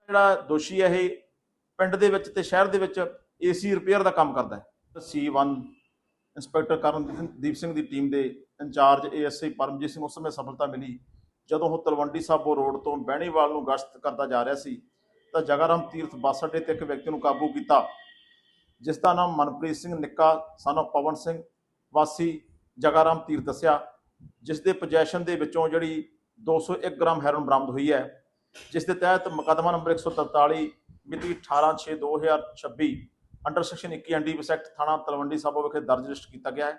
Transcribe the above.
ਜਿਹੜਾ ਦੋਸ਼ੀ ਹੈ ਇਹ ਪਿੰਡ ਦੇ ਵਿੱਚ ਤੇ ਸ਼ਹਿਰ ਦੇ ਵਿੱਚ ਏਸੀ ਰਿਪੇਅਰ ਦਾ ਕੰਮ ਕਰਦਾ ਹੈ। C1 ਇੰਸਪੈਕਟਰ ਕਰਨਦੀਪ ਸਿੰਘ ਦੀ ਟੀਮ ਦੇ ਇੰਚਾਰਜ ASI ਪਰਮਜੀਤ ਸਿੰਘ ਉਸ ਸਮੇਂ ਸਫਲਤਾ ਮਿਲੀ ਜਦੋਂ ਉਹ ਤਲਵੰਡੀ ਸਾਬੋ ਰੋਡ ਤੋਂ ਬਹਿਣੀਵਾਲ ਨੂੰ ਗਸ਼ਤ ਕਰਦਾ ਜਾ ਰਿਹਾ ਸੀ ਤਾਂ ਜਗਾਰਾਮ ਤੀਰਥ ਬੱਸ ਅੱਡੇ ਤੇ ਇੱਕ ਵਿਅਕਤੀ ਨੂੰ ਕਾਬੂ ਕੀਤਾ ਜਿਸ ਦਾ ਨਾਮ ਮਨਪ੍ਰੀਤ ਸਿੰਘ ਨਿੱਕਾ son of ਪਵਨ ਸਿੰਘ ਵਾਸੀ ਜਗਾਰਾਮ ਤੀਰਥ ਦੱਸਿਆ, ਜਿਸ ਦੇ ਪੋਜੈਸ਼ਨ ਦੇ ਵਿੱਚੋਂ ਜਿਹੜੀ 201 ਗ੍ਰਾਮ ਹੈਰੋਇਨ ਬਰਾਮਦ ਹੋਈ ਹੈ, ਜਿਸ ਦੇ ਤਹਿਤ ਮੁਕੱਦਮਾ ਨੰਬਰ 143 ਮਿਤੀ 18/6/2026 ਅੰਡਰ ਸੈਕਸ਼ਨ 21 NDPS ਐਕਟ ਥਾਣਾ ਤਲਵੰਡੀ ਸਾਬੋ ਵਿਖੇ ਦਰਜ ਰਜਿਸਟਰ ਕੀਤਾ ਗਿਆ ਹੈ।